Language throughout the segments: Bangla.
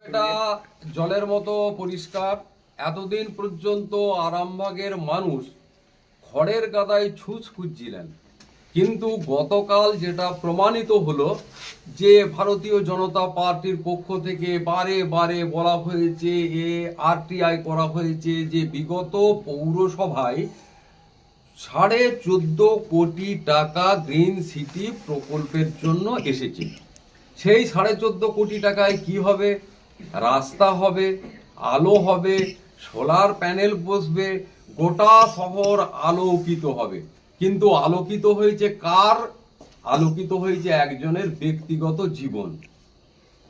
এটা জলের মতো পরিষ্কার। এতদিন পর্যন্ত আরামবাগের মানুষ খড়ের গাদায় ছুঁচ খুঁজছিলেন, কিন্তু গতকাল যেটা প্রমাণিত হলো যে ভারতীয় জনতা পার্টির পক্ষ থেকে বারে বারে বলা হয়েছে, আরটিআই করা হয়েছে যে বিগত পৌরসভায় 14.5 কোটি টাকা গ্রিন সিটি প্রকল্পের জন্য এসেছে। সেই 14.5 কোটি টাকায় কি হবে? রাস্তা হবে, আলো হবে, সোলার প্যানেল বসবে, গোটা শহর আলোকিত হবে। কিন্তু আলোকিত হয়েছে কার? আলোকিত হয়েছে একজনের ব্যক্তিগত জীবন।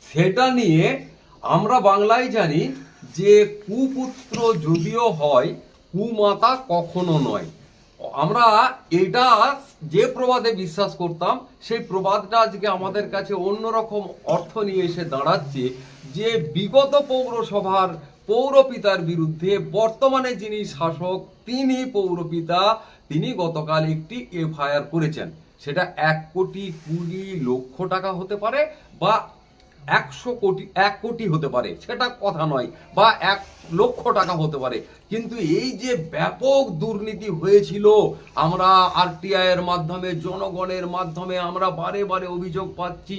সেটা নিয়ে আমরা বাংলায় জানি যে কুপুত্র যদিও হয়, কুমাতা কখনো নয়। আমরা এটা যে প্রবাদে বিশ্বাস করতাম, সেই প্রবাদটা আজকে আমাদের কাছে অন্যরকম অর্থ নিয়ে এসে দাঁড়াচ্ছে যে বিগত পৌরসভার পৌরপিতার বিরুদ্ধে বর্তমানে যিনি শাসক তিনি পৌরপিতা, তিনি গতকাল একটি এফআইআর করেছেন। সেটা 1,20,00,000 টাকা হতে পারে বা 1 কোটি হতে পারে, সেটা কথা নয়, বা 1,00,000 টাকা হতে পারে। কিন্তু এই যে ব্যাপক দুর্নীতি হয়েছিল, আমরা আরটিআই এর মাধ্যমে, জনগণের মাধ্যমে আমরা বারে বারে অভিযোগ পাচ্ছি,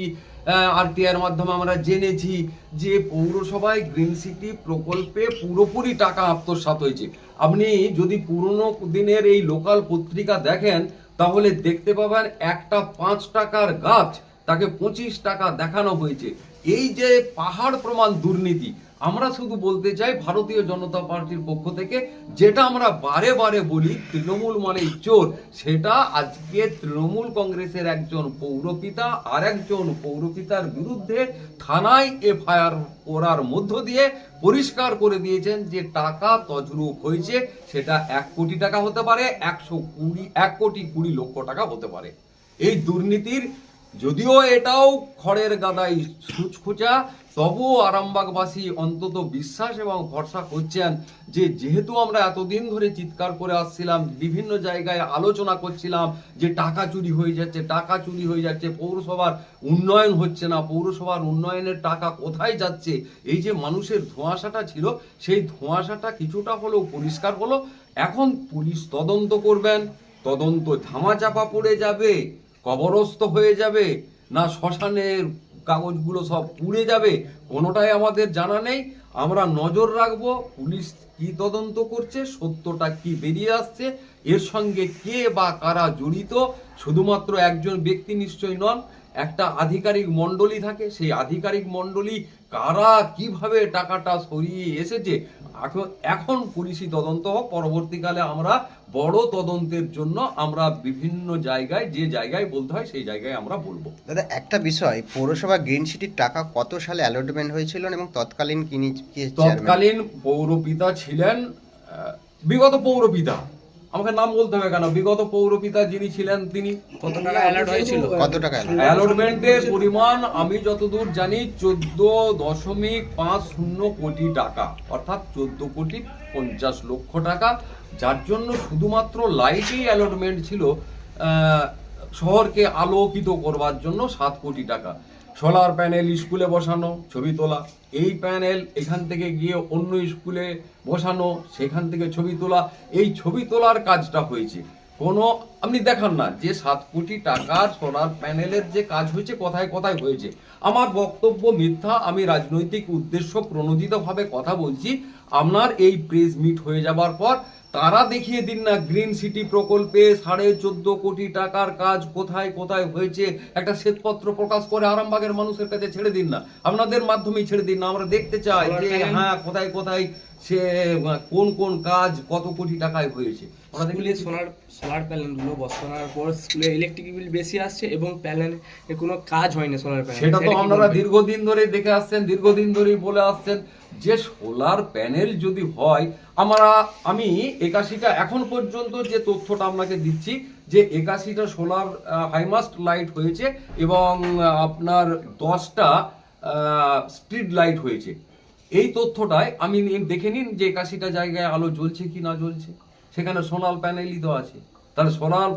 আরটিআই এর মাধ্যমে আমরা জেনেছি যে পৌরসভায় গ্রিন সিটি প্রকল্পে পুরোপুরি টাকা আত্মসাৎ হয়েছে। আপনি যদি পুরনো দিনের এই লোকাল পত্রিকা দেখেন তাহলে দেখতে পাবেন একটা 5 টাকার গাছ তাকে 25 টাকা দেখানো হয়েছে। এই যে পাহাড় প্রমাণ দুর্নীতি, আমরা শুধু বলতে চাই ভারতীয় জনতা পার্টির পক্ষ থেকে, যেটা আমরা বারে বারে বলি তৃণমূল মানেই চোর, সেটা আজকে তৃণমূল কংগ্রেসের একজন পৌরপিতা আর একজন পৌরপিতার বিরুদ্ধে থানায় এফআইআর করার মধ্য দিয়ে পরিষ্কার করে দিয়েছেন যে টাকা তছরূপ হয়েছে। সেটা 1 কোটি টাকা হতে পারে, 1,20,00,000 টাকা হতে পারে। এই দুর্নীতির যদিও এটাও খড়ের গাদায় সুচ খোঁচা, তবুও আরামবাগবাসী অন্তত বিশ্বাস এবং ভরসা করছেন যে যেহেতু আমরা এতদিন ধরে চিৎকার করে আসছিলাম, বিভিন্ন জায়গায় আলোচনা করছিলাম যে টাকা চুরি হয়ে যাচ্ছে, টাকা চুরি হয়ে যাচ্ছে, পৌরসভার উন্নয়ন হচ্ছে না, পৌরসভার উন্নয়নের টাকা কোথায় যাচ্ছে, এই যে মানুষের ধোঁয়াশাটা ছিল, সেই ধোঁয়াশাটা কিছুটা হলেও পরিষ্কার হলো। এখন পুলিশ তদন্ত করবেন, তদন্ত ধামাচাপা পড়ে যাবে, কবরস্থ হয়ে যাবে, না শ্মশানের কাগজগুলো সব পুড়ে যাবে, কোনোটাই আমাদের জানা নেই। আমরা নজর রাখবো পুলিশ কি তদন্ত করছে, সত্যটা কি বেরিয়ে আসছে, এর সঙ্গে কে বা কারা জড়িত। শুধুমাত্র একজন ব্যক্তি নিশ্চয় নন, একটা আধিকারিক মণ্ডলী থাকে, সেই আধিকারিক মণ্ডলী কারা কিভাবে টাকাটা সরিয়ে এসেছে, এখন পুলিশি তদন্ত হোক। পরবর্তীকালে আমরা বড় তদন্তের জন্য আমরা বিভিন্ন জায়গায়, যে জায়গায় বলতে হয় সেই জায়গায় আমরা বলবো। দাদা, একটা বিষয়, পৌরসভা গ্রিন সিটির টাকা কত সালে অ্যালটমেন্ট হয়েছিল এবং তৎকালীন তৎকালীন পৌরপিতা ছিলেন বিগত পৌরপিতা, আমাকে নাম বলতে হবে কেন, বিগত পৌরপিতা যিনি ছিলেন তিনি কত টাকা অ্যালট হয়েছিল? কত টাকা অ্যালটমেন্টের পরিমাণ আমি যতদূর জানি 14.50 কোটি টাকা, অর্থাৎ 14,50,00,000 টাকা, যার জন্য শুধুমাত্র লাইটেই অ্যালটমেন্ট ছিল শহরকে আলোকিত করবার জন্য 7 কোটি টাকা। সোলার প্যানেল স্কুলে বসানো, ছবি তোলা, এই প্যানেল এখান থেকে গিয়ে অন্য স্কুলে বসানো, সেখান থেকে ছবি তোলা, এই ছবি তোলার কাজটা হয়েছে। কোনো আপনি দেখান না যে 7 কোটি টাকার সোলার প্যানেলের যে কাজ হয়েছে কোথায় কোথায় হয়েছে। আমার বক্তব্য মিথ্যা, আমি রাজনৈতিক উদ্দেশ্য প্রণোদিতভাবে কথা বলছি। আপনার এই প্রেস মিট হয়ে যাবার পর তারা দেখিয়ে দিন না গ্রিন সিটি প্রকল্পে 14.5 কোটি টাকার কাজ কোথায় কোথায় হয়েছে, একটা শ্বেতপত্র প্রকাশ করে আরামবাগের মানুষের কাছে ছেড়ে দিন না, আপনাদের মাধ্যমেই ছেড়ে দিন না। আমরা দেখতে চাই যে হ্যাঁ কোথায় কোথায় সে কোন কোন কাজ কত কোটি টাকায় হয়েছে। আমরা দেখলে সোলার প্যানেলগুলো বসানোর পর স্কুলে ইলেকট্রিক বিল বেশি আসছে এবং প্যানেলের কোনো কাজ হয়নি সোলার প্যানেল। সেটা তো আপনারা দীর্ঘদিন ধরে দেখে আসছেন, দীর্ঘদিন ধরেই বলে আসছেন যে সোলার প্যানেল যদি হয়, আমি 81টা এখন পর্যন্ত যে তথ্যটা আপনাকে দিচ্ছি যে 81টা সোলার হাইমাস্ট লাইট হয়েছে এবং আপনার 10টা স্ট্রিট লাইট হয়েছে। এই তথ্যটায় আমি দেখে নিন যে 81টা জায়গায় আলো জ্বলছে কি না জ্বলছে, সেখানে সোলার প্যানেলই তো আছে। তাহলে সোলার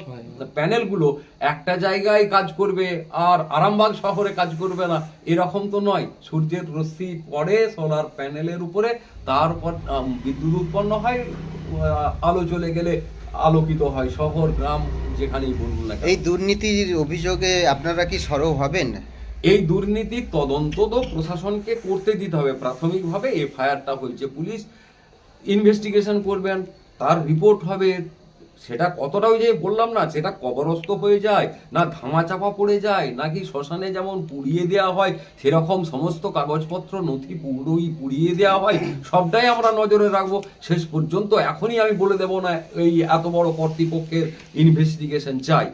প্যানেলগুলো একটা জায়গায় কাজ করবে আর আরামবাগ শহরে কাজ করবে না, এরকম তো নয়। সূর্যের রশ্মি পড়ে সোলার প্যানেলের উপরে, তারপর বিদ্যুৎ উৎপন্ন হয়, আলো চলে গেলে আলোকিত হয় শহর গ্রাম যেখানেই বলুন না কেন। এই দুর্নীতির অভিযোগে আপনারা কি সরব হবেন? এই দুর্নীতির তদন্ত তো প্রশাসনকে করতে দিতে হবে। প্রাথমিকভাবে এফআইআরটা হয়েছে, পুলিশ ইনভেস্টিগেশন করবেন, তার রিপোর্ট হবে। সেটা কতটা, ওই যে বললাম না, সেটা কবরস্থ হয়ে যায় না ধামাচাপা পড়ে যায়, নাকি শ্মশানে যেমন পুড়িয়ে দেওয়া হয় সেরকম সমস্ত কাগজপত্র নথি পুড়িয়ে দেওয়া হয়, সবটাই আমরা নজরে রাখবো। শেষ পর্যন্ত এখনই আমি বলে দেব না এই এত বড় কর্তৃপক্ষের ইনভেস্টিগেশন চাই,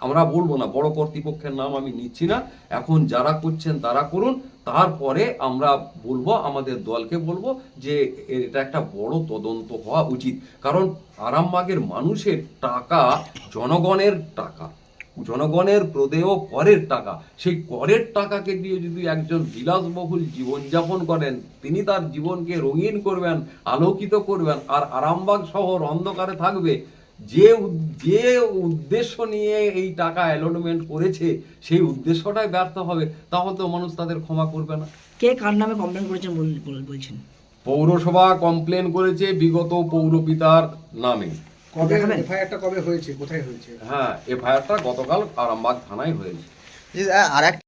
আমরা বলবো না, বড় কর্তৃপক্ষের নাম আমি নিচ্ছি না। এখন যারা করছেন তারা করুন, তারপরে আমরা বলবো, আমাদের দলকে বলবো যে এটা একটা বড় তদন্ত হওয়া উচিত। কারণ আরামবাগের মানুষের টাকা জনগণের টাকা, জনগণের প্রদেয় করের টাকা, সেই করের টাকাকে দিয়ে যদি একজন বিলাসবহুল জীবনযাপন করেন, তিনি তার জীবনকে রঙিন করবেন, আলোকিত করবেন, আর আরামবাগ শহর অন্ধকারে থাকবে, যে উদ্দেশ্য নিয়ে এই টাকা অ্যালটমেন্ট করেছে সেই উদ্দেশ্যটাই ব্যর্থ হবে, তাহলে তো মানুষ তাদের ক্ষমা করবে না। কে কার নামে কমপ্লেন করেছেন বলছেন? পৌরসভা কমপ্লেন করেছে বিগত পৌরপিতার নামে। কবে দেখাবেন? এফআইআরটা কবে হয়েছে, কোথায় হয়েছে? হ্যাঁ, এফআইআরটা গতকাল আরামবাগ থানায় হয়েছে। আর